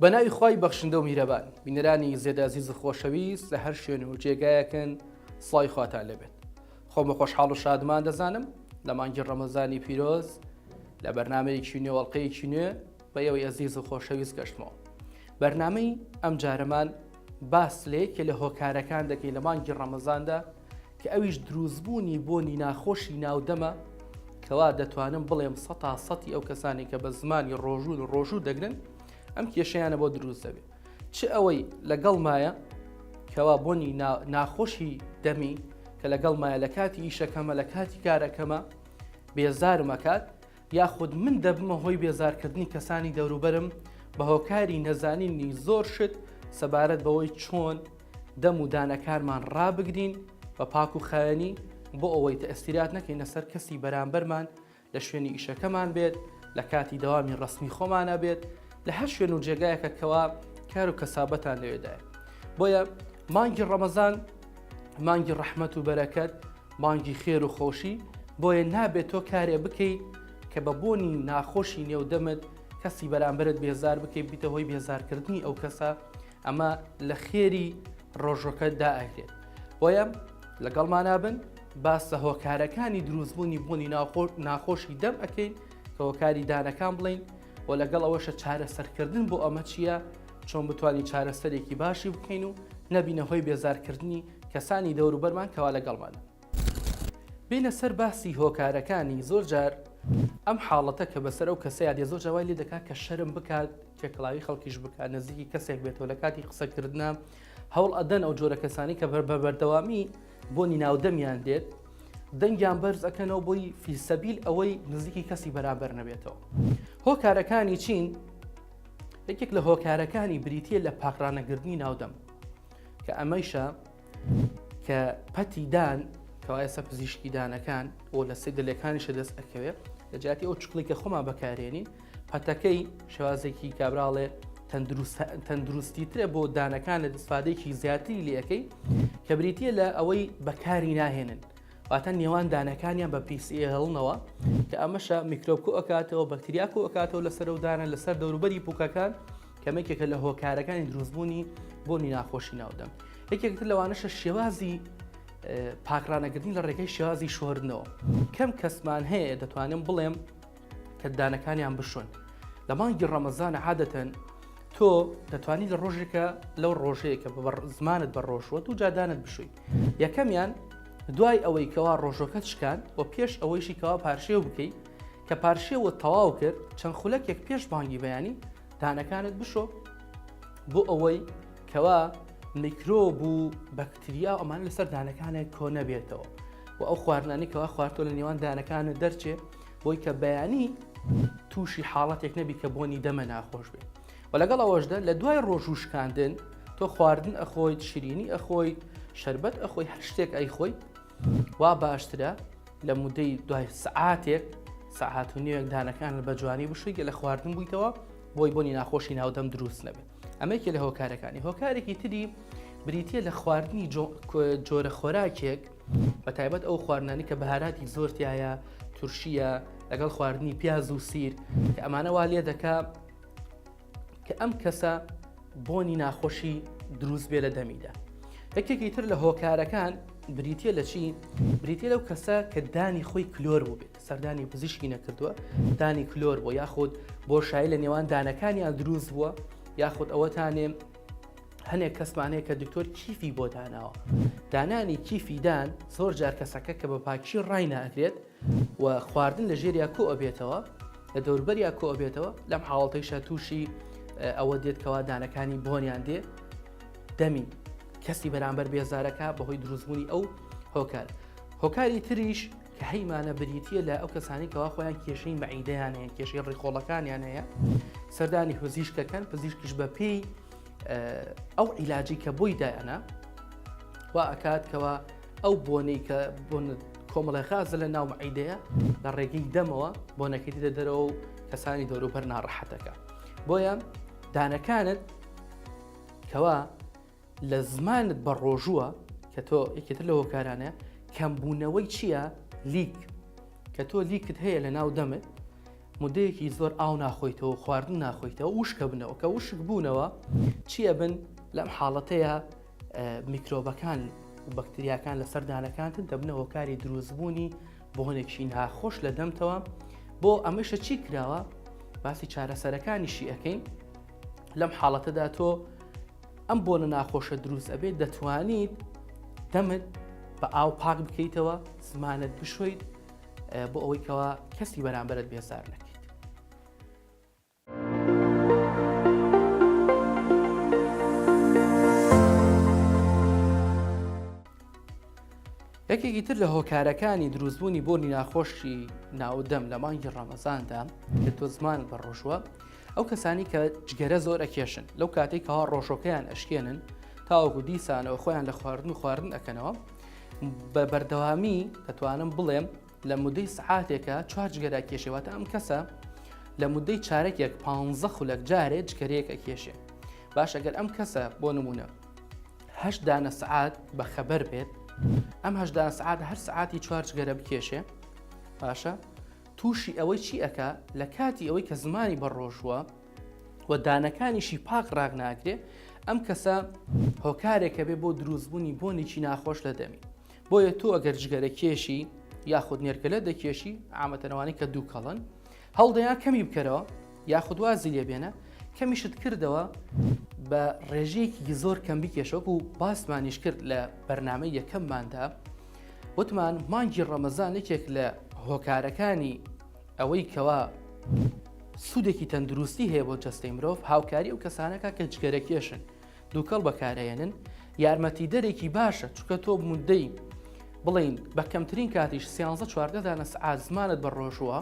بەناوی خوای بەخشندە و میرەبان بینەرانی زێدازیز و خۆشەویست لە هەر شوێن و جێگایەکن سڵای خواتان لەبێت. خۆم بە خۆشحاڵ و شادمان دەزانم لە مانگی ڕەمەزانی پیرۆز لە بەرنامەیەکی نوێ وەڵقەیەکی نوێ بە ئێوەی ئەزیز و خۆشەویست گەشتمەوە. بەرنامەی ئەم جارەمان باس لەیەکێ لە هۆکارەکان دەکەین لە مانگی ڕەمەزاندا کە ئەویش دروستبوونی بۆنی ناخۆشی ناودەمە کەوا دەتوانم بڵێم 100% ئەو کەسانی کە بە زمانی ڕۆژوو دەگرن ئەم کێشەیانە بۆ دروست دەبێت. چ ئەوەی لەگەڵ مایە کەوا بۆنی ناخۆشی دەمی کە لەگەڵ مایە لە کاتی ئیشەکەمە لە کاتی کارەکەمە بێزارمەکات یاخود من دەبمە هۆی بێزارکردنی کەسانی دەوروبەرم بە هۆکاری نەزانینی زۆر شت سەبارەت بەوەی چۆن دەم و دانەکارمان ڕابگرین بە پاک و خاوێنی بۆ ئەوەی تەئەسیرات نەکەین لەسەر کەسی بەرامبەرمان لە شوێنی ئیشەکەمان بێت لە کاتی دەوامی ڕسمی خۆمانە بێت لە هەر شوێن و جێگایەکە کەوا کار و کەسابەتان لەوێدایە. بۆیە مانگی ڕەمەزان مانگی ڕەحمەت و بەرەکەت مانگی خێر و خۆشی بۆیە نابێت تۆ کارێ بکەیت کە بە بۆنی ناخۆشی نێودەمت کەسی بەرامبەرت بێزار بکەیت بیتە هۆی بێزارکردنی ئەو کەسە ئەمە لە خێری ڕۆژەکەت دائەکرێت. بۆیە لەگەڵمان بن باسە هۆکارەکانی دروستبوونی بۆنی ناخۆشی دەم ئەەکەین کە هۆکاری دانەکان بڵین و لەگەڵ ئەوەشە چارەسەرکردن بۆ ئەمە چییە چۆن بتوانین چارەسەرێکی باشی بکەین و نەبینە هۆی بێزارکردنی کەسانی دەوروبەرمان کەوا لەگەڵمانە. بینە سەر باسی هۆکارەکانی زۆر جار ئەم حاڵەتە کە بەسەر ئەو کەسەیە دێ زۆر جاوای لێ دەکات کە شەرم بکات تێکڵاوی خەڵکیش بکات نزیکی کەسێک بێتەوە لە کاتی قسەکردە هەوڵ ئەدەن ئەو جۆرە کەسانی کە بە بەردەوامی بۆنی ناودەمیان دێت دەنگیان بەرز ئەکەنەوە بۆی فیسەبیل ئەوەی نزیکی کەسی بەرامبەر نەبێتەوە. هۆکارەکانی چین یەکێک لە هۆکارەکانی بریتیە لە پاکڕانەگرتنی ناودەم کە ئەمەیشە کە پەتی دان کەوایەسە پزیشکی دانەکان و لە سێدلەکانیشە دەست ئەکەوێت لە جاتی ئەو چقلی کە خۆمان بەکارێنین پەتەکەی شێوازێکی کابراڵێ تەندروستی ترە بۆ دانەکان لە دەستفادێکی زیاتری لەکەی کە بریتیە لە ئەوەی بەکاری ناهێنن واتە نێوان دانەکانیان بە پیسیە هەڵنەوە کە ئەمەشە میکرۆبکو ئەکاتەوە بەکتریاکو ئەکاتەوە لەسەر و دانە لەسەر دەوروبەری پوکەکان کەمێکێکە لە هۆکارەکانی دروستبوونی بۆنی ناخۆشی ناودەم. یەکێکتر لەوانەشە شێوازی پاکڕانەگرتنی لە ڕێگەی شێوازی شۆردنەوە کەم کەسمان هەیە دەتوانم بڵێم کە دانەکانیان بشۆن. لە مانگی ڕەمەزانە عادەتەن تۆ دەتوانی لە ڕۆژێکە لەو ڕۆژەیە کە زمانت بە ڕۆژوە و جادانت بشوی یەکەمیان دوای ئەوەی کەوا ڕۆژەکەت شکان و پێش ئەوەیشی کەوا پارشێو بکەیت کە پارشێوە تەواو کرد چەند خولەکێک پێش بانگی بەیانی دانەکانت بشۆ بۆ ئەوەی کەوا میکرۆب و بەکتریا ئەمان لەسەر دانەکانێک کۆ نەبێتەوە و ئەو خواردنانی کەوا خواردتۆ لە نێوان دانەکانت دەرچێ بۆی کە بەیانی تووشی حاڵەتێک نەبی کە بۆنی دەمە ناخۆش بێت. و لەگەڵ ئەوەشدا لە دوای ڕۆژوو شکاندن تۆ خواردن ئەخۆیت شیرینی ئەخۆیت شربەت ئەخۆی هەر شتێک ئەیخۆیت وا باشترە لە مودەی دوای سعاتێک سەعات و نیوێک دانەکان بە جوانی بشوی لە خواردن بوویتەوە بۆی بۆنی ناخۆشی ناودەم دروست نەبێت. ئەمەیەکێ لە هۆکارەکانی. هۆکارێکی تری بریتیە لە خواردنی جۆرە خۆراکێک بە تایبەت ئەو خواردنانی کە بەهاراتی زۆرتیایە تورشیە لەگەڵ خواردنی پیاز و سیر کە ئەمانە وا لێ دەکا کە ئەم کەسە بۆنی ناخۆشی دروست بێ لە دەمیدا. یەکێکی تر لە هۆکارەکان بریتیە لە چی؟ بریتیە لەو کەسە کە دانی خۆی کلۆر بوو بێت سەردانی پزیشکی نەکردووە دانی کلۆر بۆ یاخود بۆ شایی لە نێوان دانەکانیان دروست بووە یاخود ئەوەتانێ هەنێک کەسمانەیە کە دکتۆر کیفی بۆ داناوە دانانی کیفی دان زۆر جار کەسەکە کە بە پاکی ڕای ناکرێت و خواردن لە ژێریا کۆ ئەبێتەوە لە دەوربەریا کۆ ئەبێتەوە لەم حاڵەتەیشە تووشی ئەوە دێتکەوە دانەکانی بۆنیان دێ دەمی کەسی بەرامبەر بێزارەکە بەهۆی دروستبوونی ئەو هۆکار. هۆکاری تریش کە هەیمانە بریتیە لە ئەو کەسانی کەوا خۆیان کێشەی مەعیدەیان هەیە کێشەی ڕێخۆڵەکانیان هەیە سەردانی پزیشکەکەن پزیشکیش بە پێی ئەو عیلاجی کە بۆی دایانە وا ئەکاتکەوە ئەو بۆنەی کە بۆن کۆمەڵی خازە لە ناو مەعیدەیە لە ڕێگەی دەمەوە بۆنەکەی دێتە دەرەوە و کەسانی دەوروبەر ناڕەحەتەکە. بۆیە دانەکانت کەوا لە زمانت بە ڕۆژووە کە تۆ یەکێتر لە هۆکارانە کەمبوونەوەی چییە؟ لیک کە تۆ لیکت هەیە لە ناو دەمت مدەیەکی زۆر ئاو ناخۆیتەوە خواردن ناخۆیتەوە وشکە بنەوە کە وشک بوونەوە چییە بن لەم حاڵەتەیە میکرۆبەکان و بەکتریاکان لەسەر دانەکانتن دەبنە هۆکاری دروستبوونی بۆنێکی ناخۆش لە دەمتەوە بۆ ئەمەشە چی کراوە باسی چارەسەرەکانیشی ئەەکەین لەم حاڵەتەدا تۆ ئەم بۆنە ناخۆشە دروست ئەبێت دەتوانیت دەمت بە ئاو پاک بکەیتەوە زمانت بشۆیت بۆ ئەوەی کەوا کەسی بەرامبەرت بێزار نەکەیت. یەکێکی تر لە هۆکارەکانی دروستبوونی بۆنی ناخۆشی ناودەم لە مانگی ڕەمەزاندا کە تۆ زمان بەڕۆژوە ئەو کەسانی کە جگەرە زۆر ئەکێشن لەو کاتێک کەوا ڕۆژۆکەیان ئەشکێنن تاوەکو دیسانەوە خۆیان لە خواردن ئەکەنەوە بە بەردەوامی دەتوانم بڵێم لە مودەی سعاتێکە 4 جگەرە کێشێواتە ئەم کەسە لە مودەی چارەکێک 15 خولەک جارێ جگەرەیەک ئەکێشێ. باش ئەگەر ئەم کەسە بۆ نمونە 8 دانە سعات بە خەبەر بێت ئەم 8 دانە سعات هەر سعاتی 4 جگەرە بکێشێ باشە تووشی ئەوەی چی ئەکا لە کاتی ئەوەی کە زمانی بەڕۆژووە و دانەکانیشی پاک ڕاک ناگرێ ئەم کەسە هۆکارێکە بێ بۆ دروستبوونی بۆنێکی ناخۆش لە دەمی. بۆیە تۆ ئەگەر جگەرە کێشی یاخود نێرگەلە دەکێشی ئامەتەنەوانی کە دوو کەڵن هەڵدەیان کەمی بکەرەوە یاخود وازی لێبێنە کەمیشت کردەوە بە ڕێژەیەکی زۆر کەم بکێشەوە و باسمانیش کرد لە بەرنامەی یەکەمماندا وتمان مانگی ڕەمەزان یەکێک لە هۆکارەکانی ئەوەی کەوا سوودێکی تەندروستی هەیە بۆ جەستەی مرۆڤ هاوکاری ئەو کەسانەکە کە جگەرە کێشن دووکەڵ بەکارهێنن یارمەتی دەرێکی باشە چونکە تۆ مودەی بڵین بە کەمترین کاتیش 13-14 دانە سعات زمانت بەڕۆژووە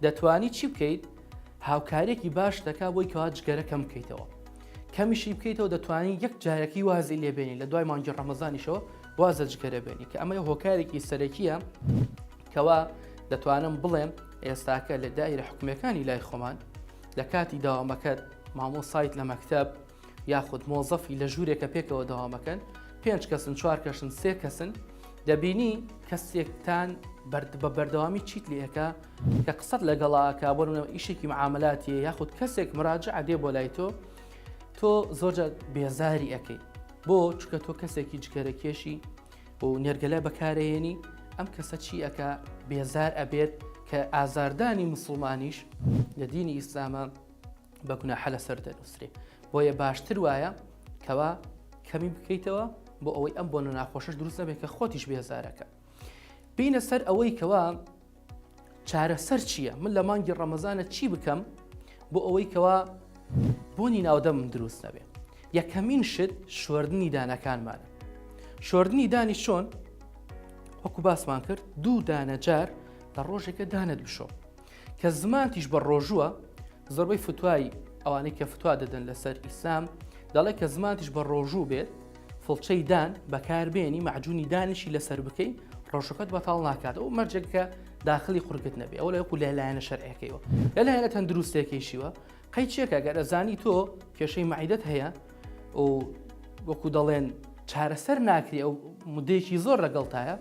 دەتوانی چی بکەیت هاوکارێکی باش دەکا بۆی کەوا جگەرە کەم بکەیتەوە کەمیشی بکەیتەوە دەتوانی یەک جارێکی وازی لێبێنی لە دوای مانگی ڕەمەزانیشەوە وازە جگەرە بێنی کە ئەمە هۆکارێکی سەرەکیە کەوا دەتوانم بڵێم ئێستاکە لە دایرە حکومەکانی لای خۆمان لە کاتی داوامەکەت مامۆسایت لە مەکتەب یاخود مۆزەفی لە ژوورێکە پێکەوە داوامەکەن 5 کەسن 4 کەسن 3 کەسن دەبینی کەسێکتان بە بەردەوامی چیت لێەکە کە قسەت لەگەڵاکە بۆنەوە ئیشێکی معاملاتیە یاخود کەسێک مراجع دێ بۆ لای تۆ زۆرجە بێزاری ئەەکەیت بۆ چکە تۆ کەسێکی جگەرە کێشی و نێرگەلە بەکارهێنی ئەم کەسە چی ئەکە بێزار ئەبێت کە ئازاردانی مسلمانیش لە دینی ئیسلامە بە گوناحە لەسەر دەنووسرێ بۆیە باشتر وایە کەوا کەمی بکەیتەوە بۆ ئەوەی ئەم بۆنە ناخۆشەش دروست نەبێت کە خۆتیش بێزارەکە. بینە سەر ئەوەی کەوا چارەسەر چییە؟ من لە مانگی ڕەمەزانە چی بکەم بۆ ئەوەی کەوا بۆنی ناودەمم دروست نەبێت. یەکەمین شت شۆردنی دانەکانمانە. شۆردنی دانی چۆن؟ وەکو باسمان کرد 2 دانە جار لە ڕۆژێکە دانت بشۆ کە زمانتیش بە ڕۆژووە زۆربەی فتوای ئەوانەی کە فتوا دەدەن لەسەر ئیسلام دەڵێ کە زمانتیش بە ڕۆژوو بێت فڵچەی دان بەکاربێنی مەعجونی دانشی لەسەر بکەی ڕۆژەکەت بەتاڵ ناکات ئەو مەرجێککە داخلی خوڕگت نەبێ ئەو لە وەکو لەلایەنە شەرعەکەیەوە لەلایەنە تەندروستێکیشیوە قەی چێکە گەر ئەزانی تۆ کێشەی مەعیدەت هەیە و وەکو دەڵێن چارەسەر ناکری ئەو مودەیەکی زۆر لەگەڵتایە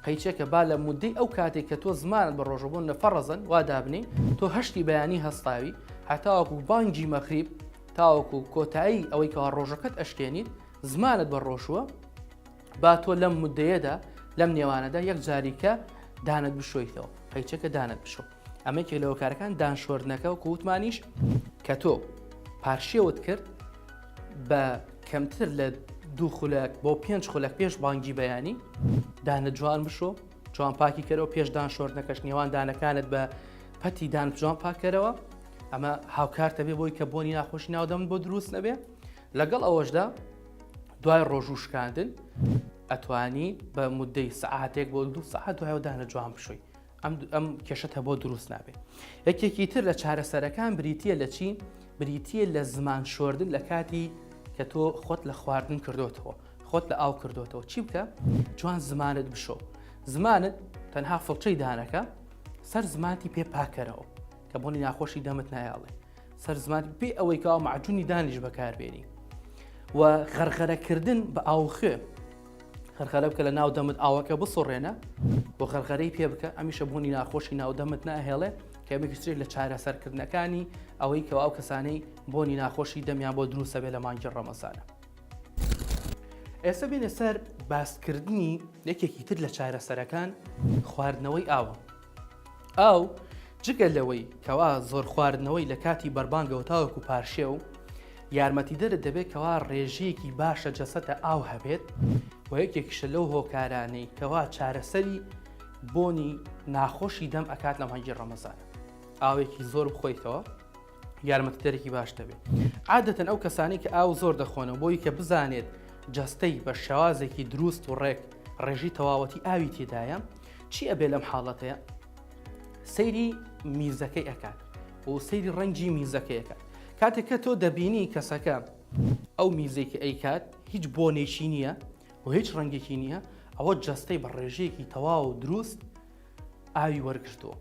قەیچێکە با لە مودەی ئەو کاتێک کە تۆ زمانت بە ڕۆژەبوون لە فەڕەزن وا دابنی تۆ هەشتی بەیانی هەستاوی هەتاوەکو بانگی مەخریب تاوەکو کۆتایی ئەوەی کەوا ڕۆژەکەت ئەشکێنیت زمانت بە ڕۆژووە با تۆ لەم مودەیەدا لەم نێوانەدا یەک جاریکە دانت بشۆیتەوە قەیچەکە دانت بشۆ ئەمەکێک لە هۆکارەکان دانشۆردنەکە و کووتمانیش کە تۆ پارشێوت کرد بە کەمتر لە 2 خولەک بۆ 5 خولەک پێش بانگی بەیانی دانە جوان بشۆ جوان پاکی کەرەوە پێش دانشۆردنەکەش نێوان دانەکانت بە پەتی دان جوان پاکەرەوە ئەمە هاوکارتە بێ بۆی کە بۆنی ناخۆشی ناودەمت بۆ دروست نەبێ لەگەڵ ئەوەشدا دوای ڕۆژوو شکاندن ئەتوانی بە مودەی سەعاتێک بۆ 2 سەعات دوایەوە دانە جوان بشۆی ئەم کێشەتە بۆ دروست نابێ. یەکێکی تر لە چارەسەرەکان بریتیە لە چی؟ بریتیە لە زمان شۆردن لە کاتی کە تۆ خۆت لە خواردن کردوتەوە خۆت لە ئاو کردوتەوە چی بکە؟ جوان زمانت بشۆ زمانت تەنها فڵچەی دانەکە سەر زمانتی پێ پاکەرەوە کە بۆنی ناخۆشی دەمت نایاڵێ سەر زمانتی پێ ئەوەی کەوا مەعجونی دانیش بەکاربێنی و غەرغەرەکردن بە ئاوخێ خەرخەرە بکە لە ناو دەمت ئاوەکە بسوڕێنە بۆ خەرخەرەی پێ بکە ئەمیشە بوونی ناخۆشی ناو دەمت ناهێڵێ کە بکوێت لە چارەسەرکردنەکانی ئەوەی کەوا ئەو کەسانەی بۆنی ناخۆشی دەمیان بۆ دروستە بێت لە مانگی ڕەمەزانە. ئێستا بینە سەر باسکردنی یەکێکی تر لە چارەسەرەکان خواردنەوەی ئاوە. ئاو جگە لەوەی کەوا زۆر خواردنەوەی لە کاتی بەربانگەوە تاوەکو پارشێ و یارمەتیدەرت دەبێت کەوا ڕێژەیەکی باشە جەسەتە ئاو هەبێت و یەکێکیشە لەو هۆکارانەی کەوا چارەسەری بۆنی ناخۆشی دەم ئەکات لە مانگی ڕەمەزانە. ئاوێکی زۆر بخۆیتەوە یارمەتیدەرێکی باش دەبێت. عادەتەن ئەو کەسانی کە ئاو زۆر دەخۆنەوە بۆی کە بزانێت جەستەی بە شێوازێکی دروست و ڕێک ڕێژی تەواوەتی ئاوی تێدایە چی ئەبێ لەم حاڵەتەیە؟ سەیری میزەکەی ئەکات و سەیری ڕەنگی میزەکەی ئەکات. کاتێک کە تۆ دەبینی کەسەکە ئەو میزێکی ئەیکات هیچ بۆنێکی نییە و هیچ ڕەنگێکی نییە، ئەوە جەستەی بە ڕێژەیەکی تەواو و دروست ئاوی وەرگرتووە.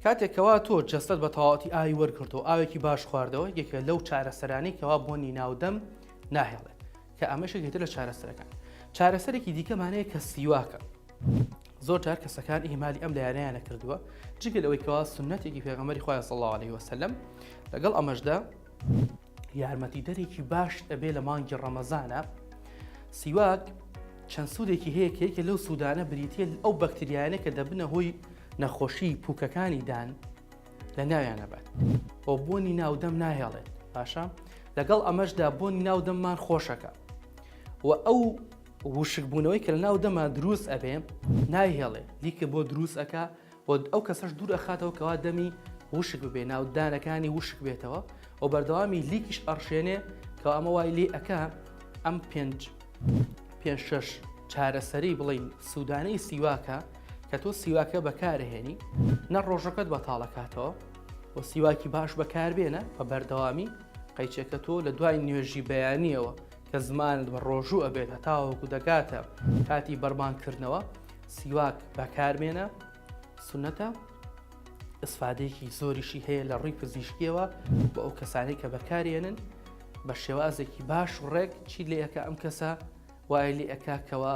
کاتێکەوە تۆ جەستت بە تەواوەتی ئاوی وەرگرتەوە ئاوێکی باش خواردەوە یەکێ لەو چارەسەرانەی کەوا بۆنی ناودەم ناهێڵێت کە ئەمەشێک هێتر لە چارەسەرەکان. چارەسەرێکی دیکەمانەیە کە سیواکە. زۆر جار کەسەکان ئیهمالی ئەم لایەنەیانە کردووە جگە لەوەی کەوا سنەتێکی پێغەمبەری خوا صلی الله علیه وسلم لەگەڵ ئەمەشدا یارمەتیدەرێکی باش ئەبێ لە مانگی ڕەمەزانە. سیواک چەند سوودێکی هەیە کە یەکێ لەو سوودانە بریتیە ئەو بەکتریایانە کە دەبنە هۆی نەخۆشی پووکەکانی دان لە ناویانە بێت بۆ بۆنی ناودەم ناهێڵێت. باشە لەگەڵ ئەمەشدا بۆنی ناودەممان خۆشەکە و ئەو وشک بوونەوەی کە لە ناودەما دروست ئەبێ ناهێڵێ لیکە بۆ دروست ئەکا و ئەو کەسەش دوور ئەخاتەوە کەوا دەمی وشک ببێ ناودانەکانی وشک بێتەوە و بەردەوامی لیکیش ئەڕشێنێ کە ئەمە وای لێ ئەکا ئەم پێنج شەش چارەسەری بڵین سوودانەی سیواکە کە تۆ سیواکە بەکارهێنی نە ڕۆژەکەت بەتاڵەکاتەوە و سیواکی باش بەکاربێنە بە بەردەوامی قەیچێکە تۆ لە دوای نوێژی بەیانیەوە کە زمانت بە ڕۆژوو ئەبێت هەتاوەکو دەگاتە کاتی بەربانکردنەوە سیواک بەکاربێنە سونەتە ئستفادەیەکی زۆریشی هەیە لە ڕووی پزیشکیەوە بۆ ئەو کەسانەی کە بەکارێنن بە شێوازێکی باش و ڕێک چی لێ ئەکا ئەم کەسە وای لێ ئەکاکەوە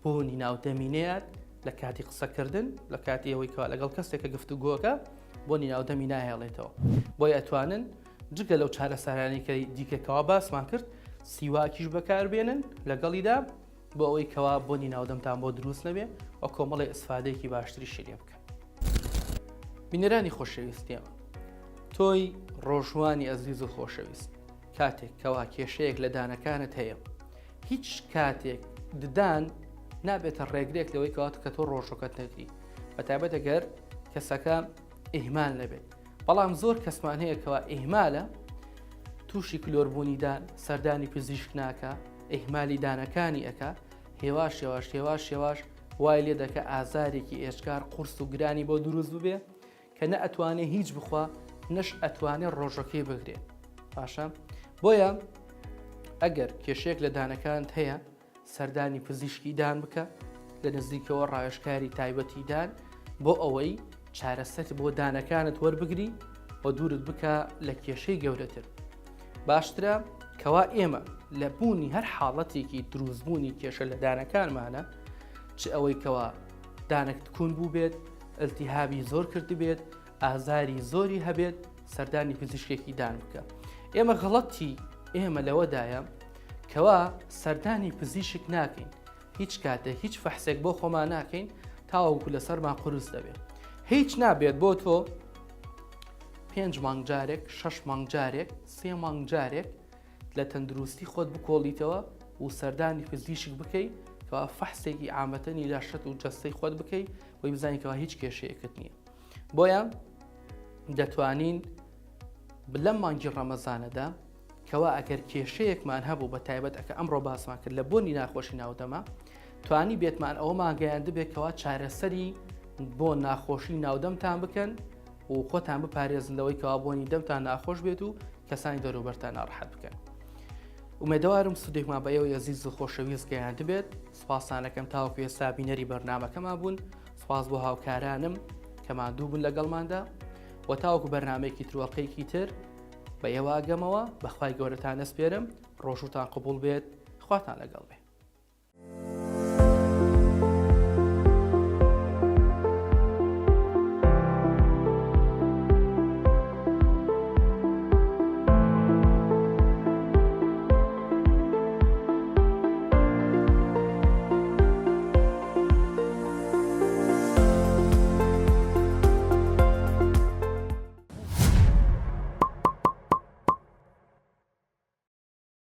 بۆنی ناودەمینەیەت لە کاتی قسەکردن لە کاتی ئەوەی کەوا لەگەڵ کەسێکە گفتوگۆکە بۆنی ناودەمی ناهێڵێتەوە. بۆی ئەتوانن جگە لەو چارەسەرانەی کە دیکەکەوا باسمان کرد سیواکیش بەکاربێنن لەگەڵیدا بۆ ئەوەی کەوا بۆنی ناودەمتان بۆ دروست نەبێ و کۆمەڵی ئستفادەیەکی باشتری شێریە بکەن. بینەرانی خۆشەویستیەوە تۆی ڕۆژوانی ئەزیز و خۆشەویست کاتێک کەوا کێشەیەک لە دانەکانت هەیە هیچ کاتێک ددان نابێتە ڕێگرێک لەوەی کەوات کە تۆ ڕۆژەکەت نەگری بەتایبەت ئەگەر کەسەکە ئیهمال نەبێت. بەڵام زۆر کەسمان هەیە کەوا ئیهمالە تووشی کلۆربوونیدان سەردانی پزیشک ناکە ئیهمالی دانەکانی ئەکا هێواش وای لێ دەکە ئازارێکی ئێشکار قورس و گرانی بۆ دروست ببێ کە نە ئەتوانێ هیچ بخوا نەش ئەتوانێت ڕۆژەکەی بگرێت. باشە بۆیە ئەگەر کێشەیەک لە دانەکانت هەیە سەردانی پزیشکی دان بکە لە نزیکەوە ڕایشکاری تایبەتی دان بۆ ئەوەی چارەسەر بۆ دانەکانت وەربگری و دوورت بکە لە کێشەی گەورەتر. باشترە کەوا ئێمە لە بوونی هەر حاڵەتێکی دروستبوونی کێشە لە دانەکانمانە چ ئەوەی کەوا دانەک تکون بوو بێت ئەلتیهابی زۆر کردی بێت ئازاری زۆری هەبێت سەردانی پزیشکێکی دان بکە. ئێمە غەڵەتی ئێمە لەوەدایە کەوا سەردانی پزیشک ناکەین هیچ کاتێک هیچ فەحسێک بۆ خۆمان ناکەین تاوەکو لەسەرمان قورس دەبێت. هیچ نابێت بۆ تۆ 5 مانگ جارێک 6 مانگ جارێک 3 مانگ جارێک لە تەندروستی خۆت بکۆڵیتەوە و سەردانی پزیشک بکەیت کەوا فەحسێکی عامەتەنی لە شەت و جەستەی خۆت بکەیت وی بزانیتەوە هیچ کێشەیەکت نییە. بۆیە دەتوانین لەم مانگی ڕەمەزانەدا کەوا ئەگەر کێشەیەکمان هەبوو بە تایبەت ئەکە ئەمڕۆ باسمان کرد لە بۆنی ناخۆشی ناودەما توانی بێتمان ئەوە ماگەیان دەبێت کەوا چارەسەری بۆ ناخۆشی ناودەمتان بکەن و خۆتان بپارێزنەوەی کەوا بۆنی دەمتان ناخۆش بێت و کەسانی دەوروبەرتان ناڕەحەت بکەن. ئومێدەوارم سودێکمان بە ئێوە عەزیز و خۆشەویست گەیاند بێت. سوپاسانەکەم تاوەکو ئێستا بینەری بەرنامەکەمان بوون. سوپاس بۆ هاوکارانم کەمان دوو بوون لەگەڵماندا و تاوەکو بەرنامەیەکی تروەڵقەیەکی تر بە ئێوە گەمەوە بەخوای گەورەتان ئەسپێرم ڕۆژوتان قبوڵ بێت خواتان لەگەڵ بێت.